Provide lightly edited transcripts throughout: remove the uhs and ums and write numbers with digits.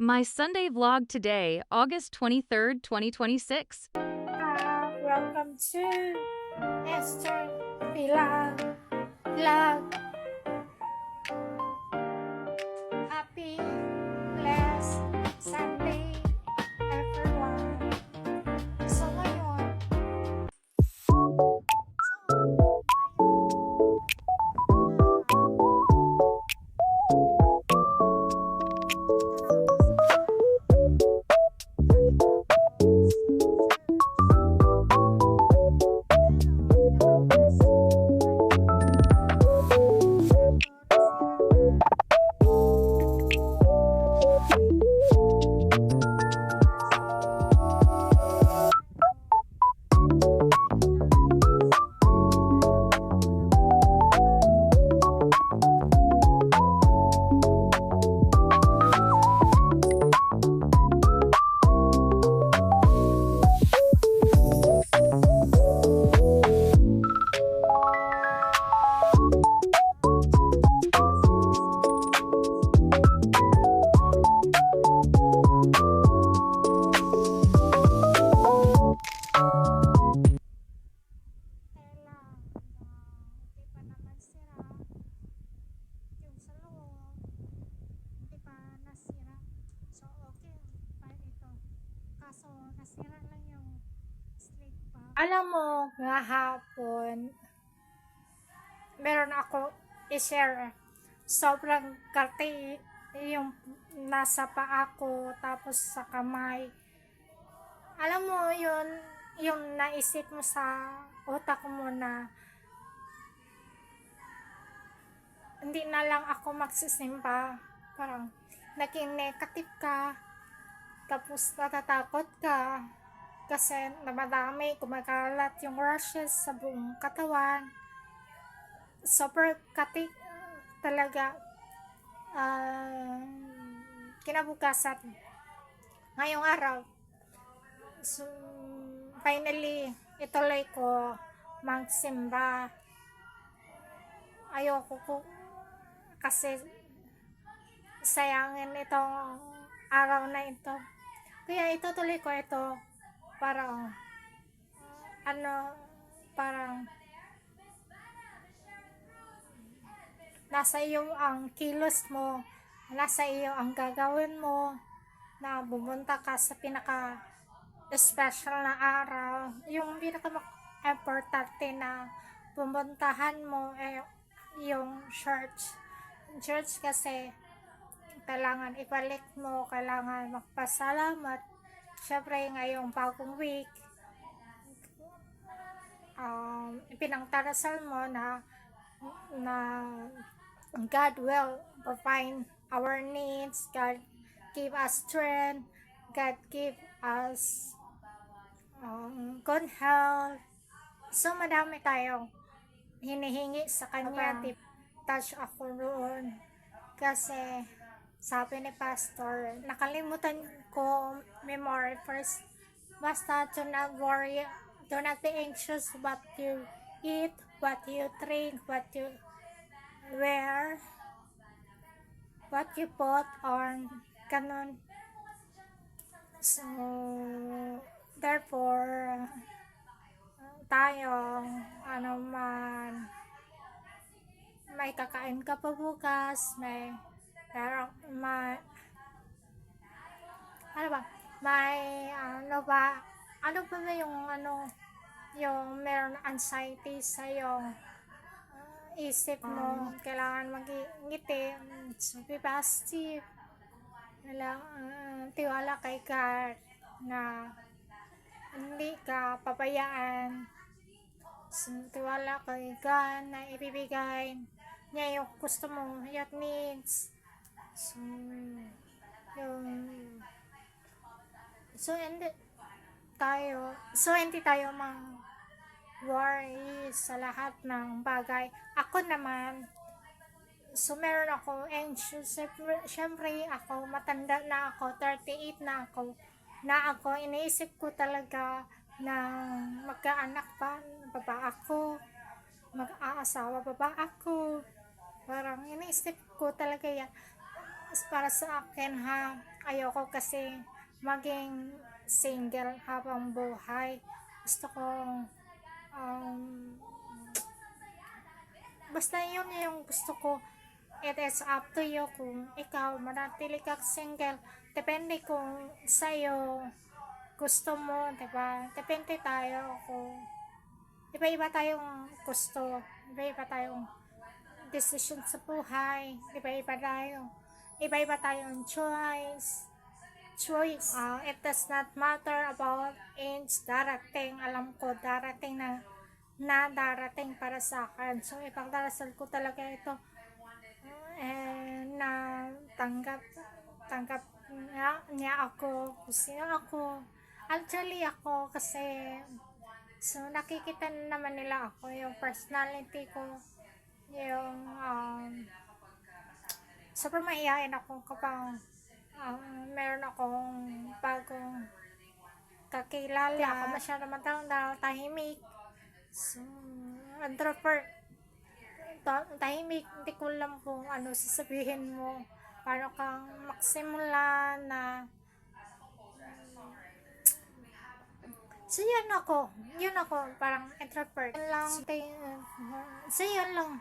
My Sunday vlog today, August 23rd, 2026. Welcome to Esther Vlog. Happy, blessed Sunday, everyone. So ngayon, di pa naman sira yung sa loob, di pa nasira. So okay pa ito. Kaso nasira lang yung slate pa. Alam mo, hapon, meron ako i-share. Sobrang karte yung nasa paa ko, tapos sa kamay. Alam mo yun, yung naisip mo sa utak mo na hindi na lang ako magsisimba. Parang naging negative ka, tapos natatakot ka kasi namadami, kumakalat yung rashes sa buong katawan. Super kati talaga. Kinabukasan ngayong araw, so finally ituloy ko magsimba. Ayoko ko kasi sayangin itong araw na ito, kaya itutuloy ko ito. Parang parang nasa iyo ang kilos mo, nasa iyo ang gagawin mo, na bumunta ka sa pinaka special na araw, yung pinaka importante na pumuntahan mo yung church kasi kailangan ibalik mo, kailangan magpasalamat. Syempre ngayong bagong week, ipinangtarasal mo na God will provide our needs, God give us strength, God give us good health. So madami tayong hinihingi sa Kanya. Touch ako roon kasi sabi ni Pastor, nakalimutan ko memory first. Basta do not worry, do not be anxious what you eat, what you drink, what you wear, what you put on, ganun. So, therefore, tayo, man, may kakain ka pa bukas, pero, ano ba yung yung meron anxiety sa yung isip mo, kailangan magingiti, so be positive, tiwala kay God na hindi ka pabayaan. So, tiwala kay God na ibibigay niya yung gusto mo, your needs. So, hindi tayo worry sa lahat ng bagay. Ako naman, so meron ako anxious. Syempre ako, matanda na ako, 38 na ako, iniisip ko talaga na magkaanak pa ba ako, mag-aasawa pa ba ako, parang iniisip ko talaga yan. para sa akin ha, ayoko kasi maging single habang buhay. Gusto ko, um, basta yun yung gusto ko. It is up to you kung ikaw manatili kang single. Depende kung sa'yo gusto mo, diba? Depende tayo kung iba-iba tayong gusto, iba-iba tayong decision sa buhay, iba-iba tayong choice. It does not matter about age, darating, alam ko, darating na darating para sa akin. So, ipagdarasal ko talaga ito na tanggap niya ako kung sino ako. Actually, ako kasi, so nakikita naman nila ako, yung personality ko, yung, sobrang maiyain ako kapag meron akong bagong kakilala. Hindi ako masyado matanda, tahimik. So, introvert. Tahimik, hindi ko alam kung ano sasabihin mo. Paano kang maksimula na. So, yun ako, parang introvert. Yun lang, so, yun lang.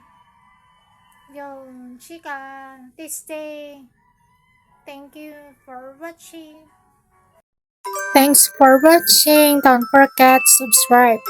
Yung chika, this day. Thank you for watching. Thanks for watching. Don't forget to subscribe.